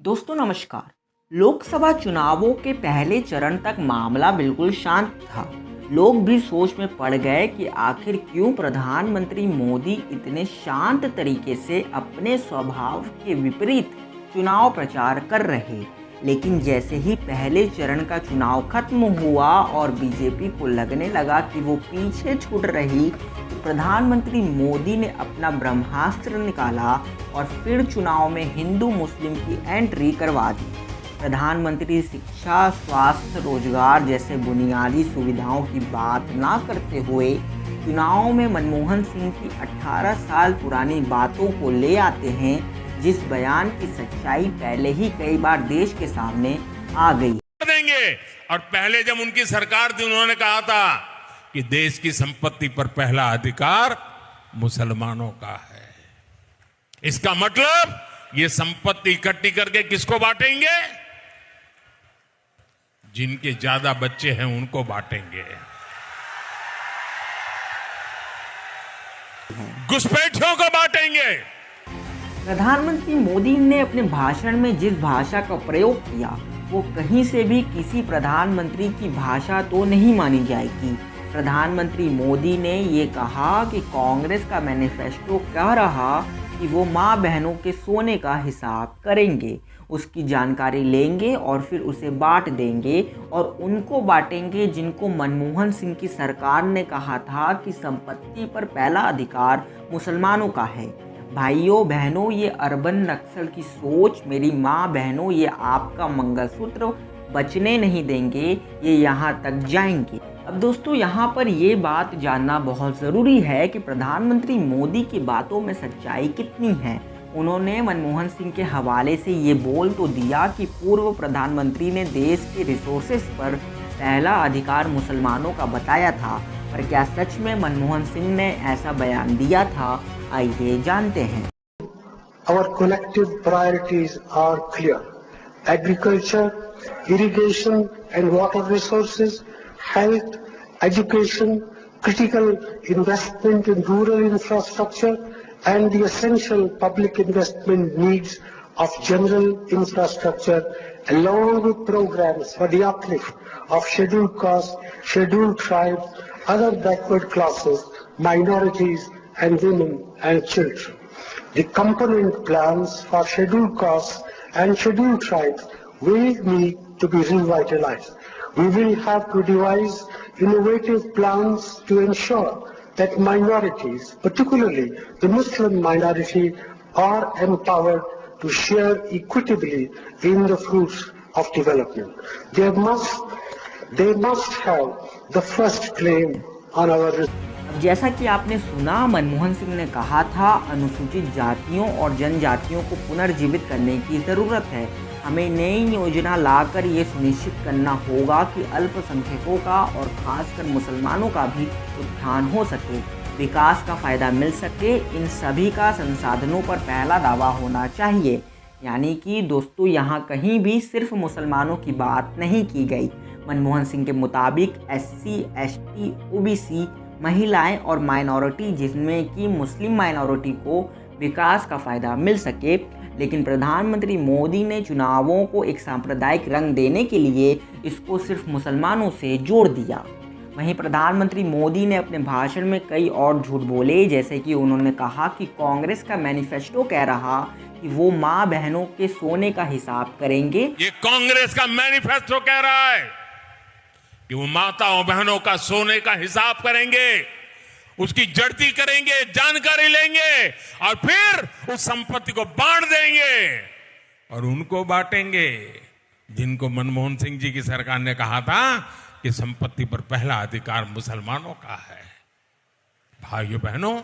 दोस्तों नमस्कार। लोकसभा चुनावों के पहले चरण तक मामला बिल्कुल शांत था। लोग भी सोच में पड़ गए कि आखिर क्यों प्रधानमंत्री मोदी इतने शांत तरीके से अपने स्वभाव के विपरीत चुनाव प्रचार कर रहे। लेकिन जैसे ही पहले चरण का चुनाव खत्म हुआ और बीजेपी को लगने लगा कि वो पीछे छूट रही, तो प्रधानमंत्री मोदी ने अपना ब्रह्मास्त्र निकाला और फिर चुनाव में हिंदू मुस्लिम की एंट्री करवा दी। प्रधानमंत्री शिक्षा, स्वास्थ्य, रोजगार जैसे बुनियादी सुविधाओं की बात ना करते हुए चुनाव में मनमोहन सिंह की 18 साल पुरानी बातों को ले आते हैं, जिस बयान की सच्चाई पहले ही कई बार देश के सामने आ गई देंगे। और पहले जब उनकी सरकार थी उन्होंने कहा था कि देश की संपत्ति पर पहला अधिकार मुसलमानों का है। इसका मतलब ये संपत्ति इकट्ठी करके किसको बांटेंगे? जिनके ज्यादा बच्चे हैं उनको बांटेंगे। घुसपैठियों को बांटेंगे। प्रधानमंत्री मोदी ने अपने भाषण में जिस भाषा का प्रयोग किया वो कहीं से भी किसी प्रधानमंत्री की भाषा तो नहीं मानी जाएगी। प्रधानमंत्री मोदी ने ये कहा कि कांग्रेस का मैनिफेस्टो कह रहा कि वो माँ बहनों के सोने का हिसाब करेंगे, उसकी जानकारी लेंगे और फिर उसे बांट देंगे, और उनको बांटेंगे जिनको मनमोहन सिंह की सरकार ने कहा था कि संपत्ति पर पहला अधिकार मुसलमानों का है। भाइयों बहनों, ये अर्बन नक्सल की सोच, मेरी माँ बहनों, ये आपका मंगलसूत्र बचने नहीं देंगे, ये यहाँ तक जाएंगे। अब दोस्तों यहाँ पर ये बात जानना बहुत ज़रूरी है कि प्रधानमंत्री मोदी की बातों में सच्चाई कितनी है। उन्होंने मनमोहन सिंह के हवाले से ये बोल तो दिया कि पूर्व प्रधानमंत्री ने देश के रिसोर्सेज पर पहला अधिकार मुसलमानों का बताया था, पर क्या सच में मनमोहन सिंह ने ऐसा बयान दिया था? आइए जानते हैं। Our collective priorities are clear: agriculture, irrigation and water resources, health, education, critical investment in rural infrastructure, and the essential public investment needs of general infrastructure, along with programs for the uplift of scheduled castes, scheduled tribes, other backward classes, minorities, and women and children. The component plans for scheduled castes and scheduled tribes will need to be revitalized. We will have to devise innovative plans to ensure that minorities, particularly the Muslim minority, are empowered to share equitably in the fruits of development. They must have the first claim on our. जैसा कि आपने सुना, मनमोहन सिंह ने कहा था अनुसूचित जातियों और जनजातियों को पुनर्जीवित करने की ज़रूरत है। हमें नई योजना लाकर ये सुनिश्चित करना होगा कि अल्पसंख्यकों का और खासकर मुसलमानों का भी उत्थान हो सके, विकास का फ़ायदा मिल सके। इन सभी का संसाधनों पर पहला दावा होना चाहिए। यानी कि दोस्तों यहाँ कहीं भी सिर्फ मुसलमानों की बात नहीं की गई। मनमोहन सिंह के मुताबिक SC, ST, OBC, महिलाएं और माइनॉरिटी, जिसमें कि मुस्लिम माइनॉरिटी को विकास का फ़ायदा मिल सके। लेकिन प्रधानमंत्री मोदी ने चुनावों को एक सांप्रदायिक रंग देने के लिए इसको सिर्फ मुसलमानों से जोड़ दिया। वहीं प्रधानमंत्री मोदी ने अपने भाषण में कई और झूठ बोले, जैसे कि उन्होंने कहा कि कांग्रेस का मैनिफेस्टो कह रहा कि वो माँ बहनों के सोने का हिसाब करेंगे। ये कांग्रेस का मैनिफेस्टो कह रहा है कि वो माताओं बहनों का सोने का हिसाब करेंगे, उसकी जड़ती करेंगे, जानकारी लेंगे और फिर उस संपत्ति को बांट देंगे और उनको बांटेंगे जिनको मनमोहन सिंह जी की सरकार ने कहा था कि संपत्ति पर पहला अधिकार मुसलमानों का है। भाइयों बहनों,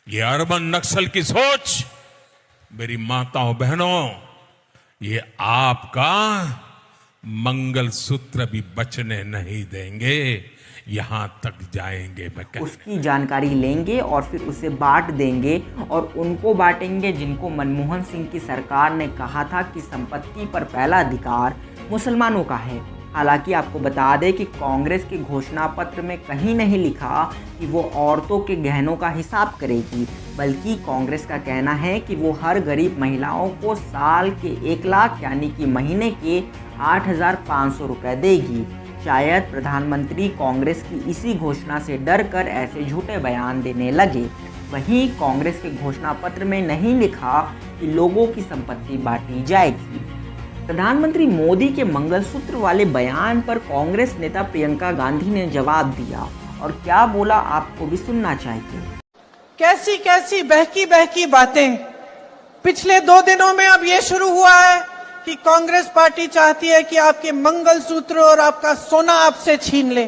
ये अर्बन नक्सल की सोच, मेरी माताओं बहनों, ये आपका मंगलसूत्र भी बचने नहीं देंगे, यहां तक जाएंगे। उसकी जानकारी लेंगे और फिर उसे बांट देंगे, और उनको बांटेंगे जिनको मनमोहन सिंह की सरकार ने कहा था कि संपत्ति पर पहला अधिकार मुसलमानों का है। हालांकि आपको बता दें कि कांग्रेस के घोषणा पत्र में कहीं नहीं लिखा कि वो औरतों के गहनों का हिसाब करेगी। बल्कि कांग्रेस का कहना है कि वो हर गरीब महिलाओं को साल के 1 लाख यानी कि महीने के 8,500 रुपये देगी। शायद प्रधानमंत्री कांग्रेस की इसी घोषणा से डरकर ऐसे झूठे बयान देने लगे। वहीं कांग्रेस के घोषणा पत्र में नहीं लिखा कि लोगों की संपत्ति बांटी जाएगी। प्रधानमंत्री मोदी के मंगलसूत्र वाले बयान पर कांग्रेस नेता प्रियंका गांधी ने जवाब दिया और क्या बोला आपको भी सुनना चाहिए। कैसी कैसी बहकी बहकी बातें पिछले 2 दिनों में अब ये शुरू हुआ है कि कांग्रेस पार्टी चाहती है कि आपके मंगलसूत्र और आपका सोना आपसे छीन ले।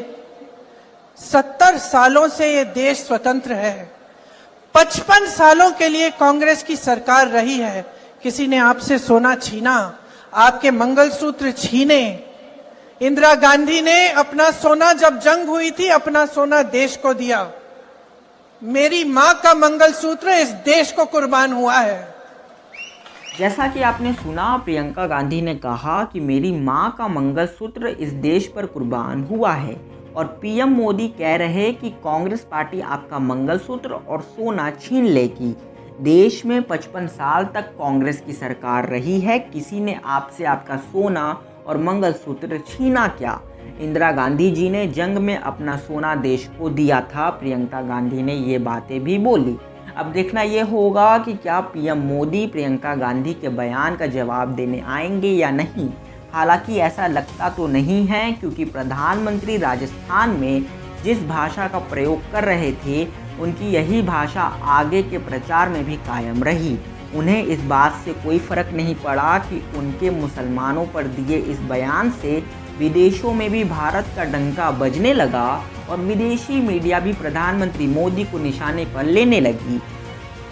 70 सालों से ये देश स्वतंत्र है, 55 सालों के लिए कांग्रेस की सरकार रही है। किसी ने आपसे सोना छीना, आपके मंगलसूत्र छीने? इंदिरा गांधी ने अपना सोना, जब जंग हुई थी, अपना सोना देश को दिया। मेरी मां का मंगलसूत्र इस देश को कुर्बान हुआ है। जैसा कि आपने सुना, प्रियंका गांधी ने कहा कि मेरी मां का मंगलसूत्र इस देश पर कुर्बान हुआ है और पीएम मोदी कह रहे कि कांग्रेस पार्टी आपका मंगलसूत्र और सोना छीन लेगी। देश में 55 साल तक कांग्रेस की सरकार रही है, किसी ने आपसे आपका सोना और मंगलसूत्र छीना क्या? इंदिरा गांधी जी ने जंग में अपना सोना देश को दिया था। प्रियंका गांधी ने ये बातें भी बोली। अब देखना ये होगा कि क्या पीएम मोदी प्रियंका गांधी के बयान का जवाब देने आएंगे या नहीं। हालांकि ऐसा लगता तो नहीं है, क्योंकि प्रधानमंत्री राजस्थान में जिस भाषा का प्रयोग कर रहे थे, उनकी यही भाषा आगे के प्रचार में भी कायम रही। उन्हें इस बात से कोई फर्क नहीं पड़ा कि उनके मुसलमानों पर दिए इस बयान से विदेशों में भी भारत का डंका बजने लगा और विदेशी मीडिया भी प्रधानमंत्री मोदी को निशाने पर लेने लगी।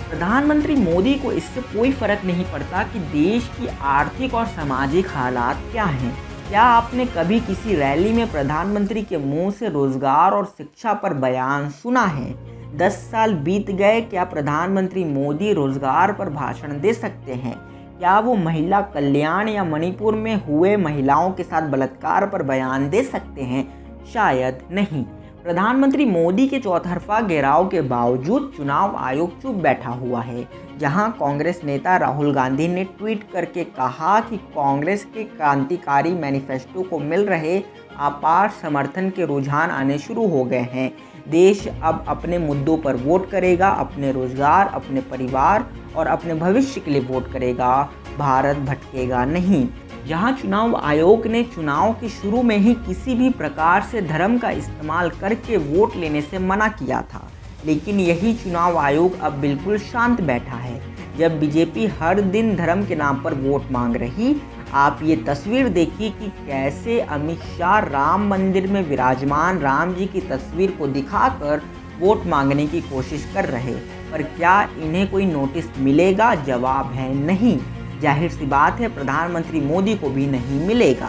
प्रधानमंत्री मोदी को इससे कोई फर्क नहीं पड़ता कि देश की आर्थिक और सामाजिक हालात क्या हैं। क्या आपने कभी किसी रैली में प्रधानमंत्री के मुंह से रोजगार और शिक्षा पर बयान सुना है? 10 साल बीत गए, क्या प्रधानमंत्री मोदी रोजगार पर भाषण दे सकते हैं? क्या वो महिला कल्याण या मणिपुर में हुए महिलाओं के साथ बलात्कार पर बयान दे सकते हैं? शायद नहीं। प्रधानमंत्री मोदी के चौतरफा घेराव के बावजूद चुनाव आयोग चुप बैठा हुआ है। जहां कांग्रेस नेता राहुल गांधी ने ट्वीट करके कहा कि कांग्रेस के क्रांतिकारी मैनिफेस्टो को मिल रहे अपार समर्थन के रुझान आने शुरू हो गए हैं। देश अब अपने मुद्दों पर वोट करेगा, अपने रोजगार, अपने परिवार और अपने भविष्य के लिए वोट करेगा। भारत भटकेगा नहीं। जहां चुनाव आयोग ने चुनाव के शुरू में ही किसी भी प्रकार से धर्म का इस्तेमाल करके वोट लेने से मना किया था, लेकिन यही चुनाव आयोग अब बिल्कुल शांत बैठा है। जब बीजेपी हर दिन धर्म के नाम पर वोट मांग रही, आप ये तस्वीर देखिए कि कैसे अमित शाह राम मंदिर में विराजमान राम जी की तस्वीर को दिखाकर वोट मांगने की कोशिश कर रहे, पर क्या इन्हें कोई नोटिस मिलेगा? जवाब है नहीं। जाहिर सी बात है, प्रधानमंत्री मोदी को भी नहीं मिलेगा।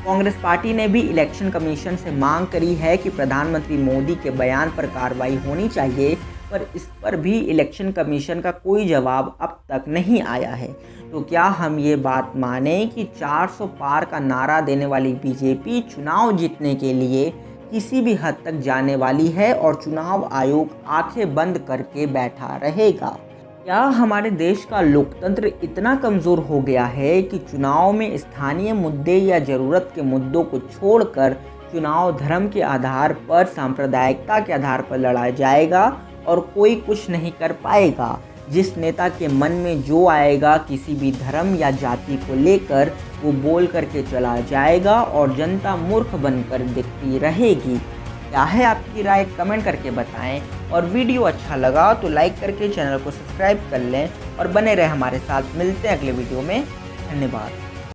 कांग्रेस पार्टी ने भी इलेक्शन कमीशन से मांग करी है कि प्रधानमंत्री मोदी के बयान पर कार्रवाई होनी चाहिए, पर इस पर भी इलेक्शन कमीशन का कोई जवाब अब तक नहीं आया है। तो क्या हम ये बात माने कि 400 पार का नारा देने वाली बीजेपी चुनाव जीतने के लिए किसी भी हद तक जाने वाली है और चुनाव आयोग आंखें बंद करके बैठा रहेगा? क्या हमारे देश का लोकतंत्र इतना कमज़ोर हो गया है कि चुनाव में स्थानीय मुद्दे या ज़रूरत के मुद्दों को छोड़कर चुनाव धर्म के आधार पर, सांप्रदायिकता के आधार पर लड़ा जाएगा और कोई कुछ नहीं कर पाएगा? जिस नेता के मन में जो आएगा किसी भी धर्म या जाति को लेकर, वो बोल करके चला जाएगा और जनता मूर्ख बनकर दिखती रहेगी। क्या है आपकी राय? कमेंट करके बताएं और वीडियो अच्छा लगा तो लाइक करके चैनल को सब्सक्राइब कर लें और बने रहे हमारे साथ। मिलते हैं अगले वीडियो में। धन्यवाद।